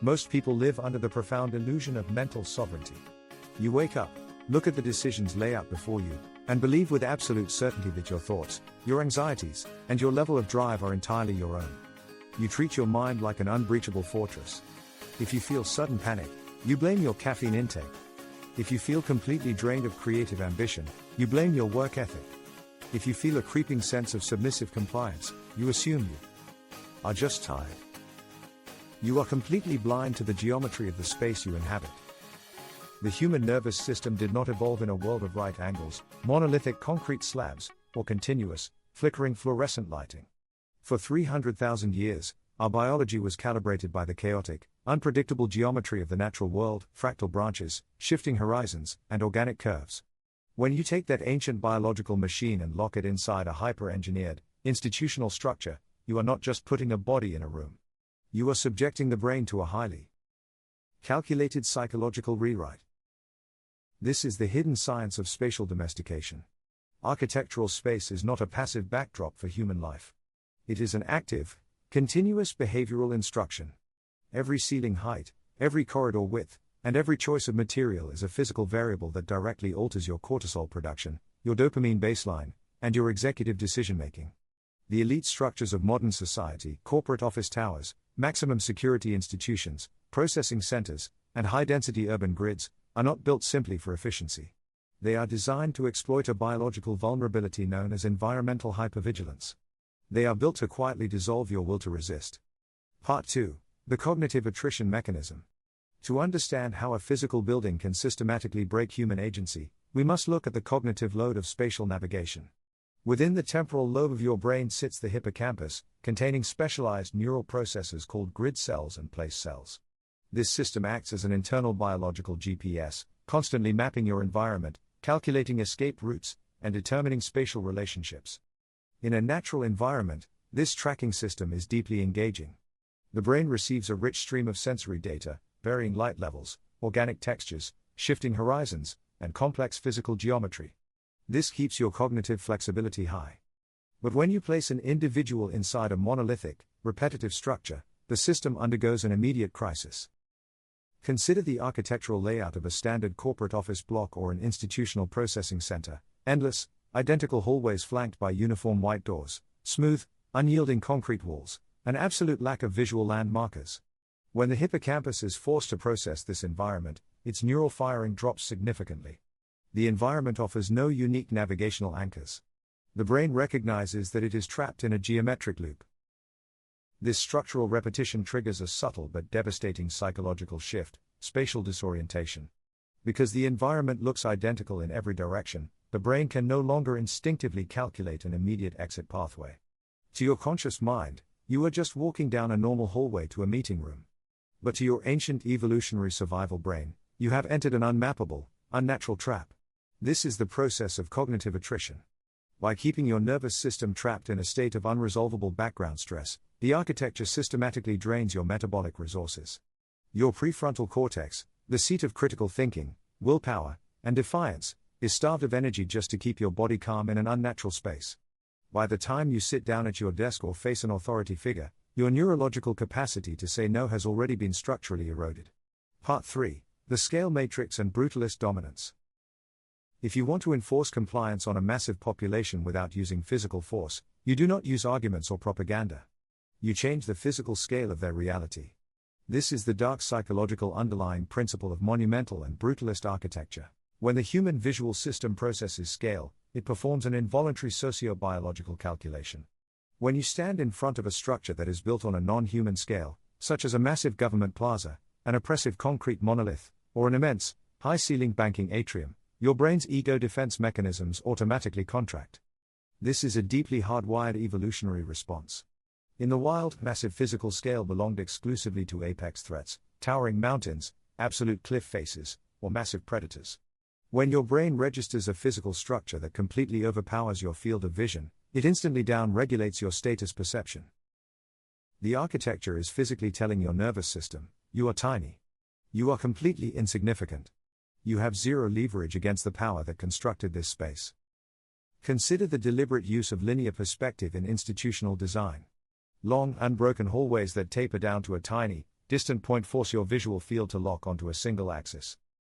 Most people live under the profound illusion of mental sovereignty. You wake up, look at the decisions laid out before you, and believe with absolute certainty that your thoughts, your anxieties, and your level of drive are entirely your own. You treat your mind like an unbreachable fortress. If you feel sudden panic, you blame your caffeine intake. If you feel completely drained of creative ambition, you blame your work ethic. If you feel a creeping sense of submissive compliance, you assume you are just tired. You are completely blind to the geometry of the space you inhabit. The human nervous system did not evolve in a world of right angles, monolithic concrete slabs, or continuous, flickering fluorescent lighting. For 300,000 years, our biology was calibrated by the chaotic, unpredictable geometry of the natural world, fractal branches, shifting horizons, and organic curves. When you take that ancient biological machine and lock it inside a hyper-engineered, institutional structure, you are not just putting a body in a room. You are subjecting the brain to a highly calculated psychological rewrite. This is the hidden science of spatial domestication. Architectural space is not a passive backdrop for human life. It is an active, continuous behavioral instruction. Every ceiling height, every corridor width, and every choice of material is a physical variable that directly alters your cortisol production, your dopamine baseline, and your executive decision-making. The elite structures of modern society, corporate office towers, maximum security institutions, processing centers, and high-density urban grids, are not built simply for efficiency. They are designed to exploit a biological vulnerability known as environmental hypervigilance. They are built to quietly dissolve your will to resist. Part 2. The Cognitive Attrition Mechanism. To understand how a physical building can systematically break human agency, we must look at the cognitive load of spatial navigation. Within the temporal lobe of your brain sits the hippocampus, containing specialized neural processes called grid cells and place cells. This system acts as an internal biological GPS, constantly mapping your environment, calculating escape routes, and determining spatial relationships. In a natural environment, this tracking system is deeply engaging. The brain receives a rich stream of sensory data, varying light levels, organic textures, shifting horizons, and complex physical geometry. This keeps your cognitive flexibility high. But when you place an individual inside a monolithic, repetitive structure, the system undergoes an immediate crisis. Consider the architectural layout of a standard corporate office block or an institutional processing center: endless, identical hallways flanked by uniform white doors, smooth, unyielding concrete walls, an absolute lack of visual landmarkers. When the hippocampus is forced to process this environment, its neural firing drops significantly. The environment offers no unique navigational anchors. The brain recognizes that it is trapped in a geometric loop. This structural repetition triggers a subtle but devastating psychological shift: spatial disorientation. Because the environment looks identical in every direction, the brain can no longer instinctively calculate an immediate exit pathway. To your conscious mind, you are just walking down a normal hallway to a meeting room. But to your ancient evolutionary survival brain, you have entered an unmappable, unnatural trap. This is the process of cognitive attrition. By keeping your nervous system trapped in a state of unresolvable background stress, the architecture systematically drains your metabolic resources. Your prefrontal cortex, the seat of critical thinking, willpower, and defiance, is starved of energy just to keep your body calm in an unnatural space. By the time you sit down at your desk or face an authority figure, your neurological capacity to say no has already been structurally eroded. Part 3. The Scale Matrix and Brutalist Dominance. If you want to enforce compliance on a massive population without using physical force, you do not use arguments or propaganda. You change the physical scale of their reality. This is the dark psychological underlying principle of monumental and brutalist architecture. When the human visual system processes scale, it performs an involuntary socio-biological calculation. When you stand in front of a structure that is built on a non-human scale, such as a massive government plaza, an oppressive concrete monolith, or an immense, high-ceiling banking atrium, your brain's ego defense mechanisms automatically contract. This is a deeply hardwired evolutionary response. In the wild, massive physical scale belonged exclusively to apex threats, towering mountains, absolute cliff faces, or massive predators. When your brain registers a physical structure that completely overpowers your field of vision, it instantly down-regulates your status perception. The architecture is physically telling your nervous system, you are tiny. You are completely insignificant. You have zero leverage against the power that constructed this space. Consider the deliberate use of linear perspective in institutional design. Long, unbroken hallways that taper down to a tiny, distant point force your visual field to lock onto a single axis.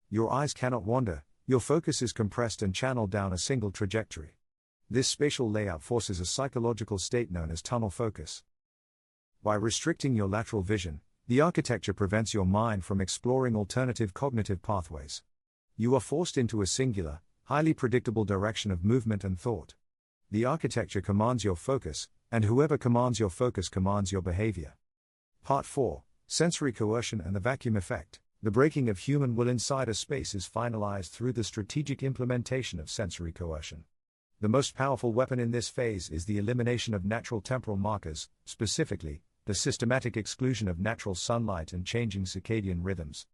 Your eyes cannot wander, your focus is compressed and channeled down a single trajectory. This spatial layout forces a psychological state known as tunnel focus. By restricting your lateral vision, the architecture prevents your mind from exploring alternative cognitive pathways. You are forced into a singular, highly predictable direction of movement and thought. The architecture commands your focus, and whoever commands your focus commands your behavior. Part 4. Sensory coercion and the vacuum effect. The breaking of human will inside a space is finalized through the strategic implementation of sensory coercion. The most powerful weapon in this phase is the elimination of natural temporal markers, specifically, the systematic exclusion of natural sunlight and changing circadian rhythms.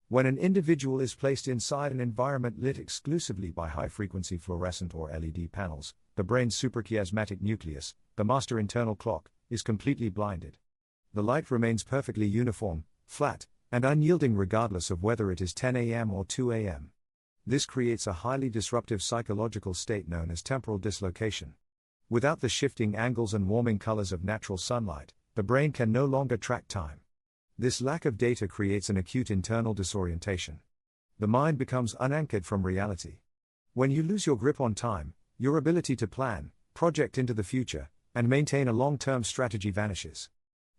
When an individual is placed inside an environment lit exclusively by high-frequency fluorescent or LED panels, the brain's suprachiasmatic nucleus, the master internal clock, is completely blinded. The light remains perfectly uniform, flat, and unyielding regardless of whether it is 10 a.m. or 2 a.m. This creates a highly disruptive psychological state known as temporal dislocation. Without the shifting angles and warming colors of natural sunlight, the brain can no longer track time. This lack of data creates an acute internal disorientation. The mind becomes unanchored from reality. When you lose your grip on time, your ability to plan, project into the future, and maintain a long-term strategy vanishes.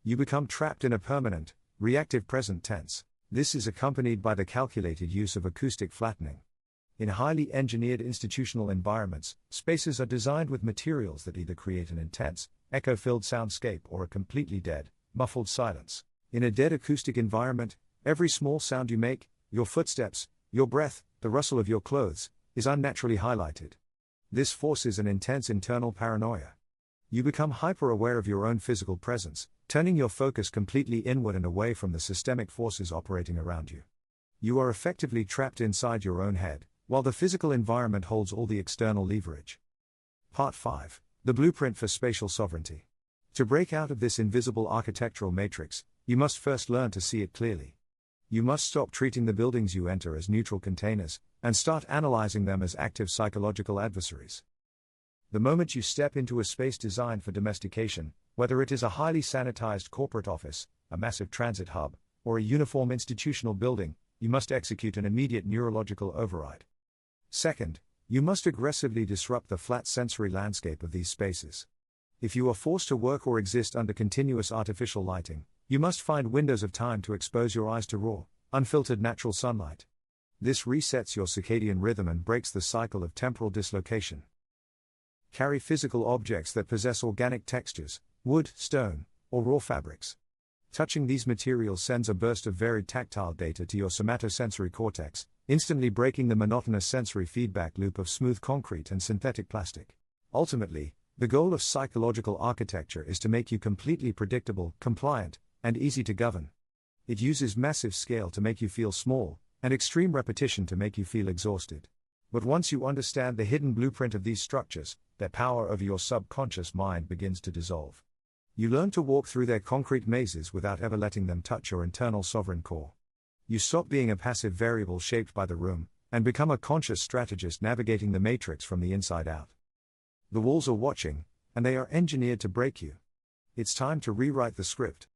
You become trapped in a permanent, reactive present tense. This is accompanied by the calculated use of acoustic flattening. In highly engineered institutional environments, spaces are designed with materials that either create an intense, echo-filled soundscape or a completely dead, muffled silence. In a dead acoustic environment, every small sound you make, your footsteps, your breath, the rustle of your clothes, is unnaturally highlighted. This forces an intense internal paranoia. You become hyper-aware of your own physical presence, turning your focus completely inward and away from the systemic forces operating around you. You are effectively trapped inside your own head, while the physical environment holds all the external leverage. Part 5. The blueprint for spatial sovereignty. To break out of this invisible architectural matrix, you must first learn to see it clearly. You must stop treating the buildings you enter as neutral containers, and start analyzing them as active psychological adversaries. The moment you step into a space designed for domestication, whether it is a highly sanitized corporate office, a massive transit hub, or a uniform institutional building, you must execute an immediate neurological override. Second, you must aggressively disrupt the flat sensory landscape of these spaces. If you are forced to work or exist under continuous artificial lighting, you must find windows of time to expose your eyes to raw, unfiltered natural sunlight. This resets your circadian rhythm and breaks the cycle of temporal dislocation. Carry physical objects that possess organic textures, wood, stone, or raw fabrics. Touching these materials sends a burst of varied tactile data to your somatosensory cortex, instantly breaking the monotonous sensory feedback loop of smooth concrete and synthetic plastic. Ultimately, the goal of psychological architecture is to make you completely predictable, compliant, and easy to govern. It uses massive scale to make you feel small, and extreme repetition to make you feel exhausted. But once you understand the hidden blueprint of these structures, their power over your subconscious mind begins to dissolve. You learn to walk through their concrete mazes without ever letting them touch your internal sovereign core. You stop being a passive variable shaped by the room, and become a conscious strategist navigating the matrix from the inside out. The walls are watching, and they are engineered to break you. It's time to rewrite the script.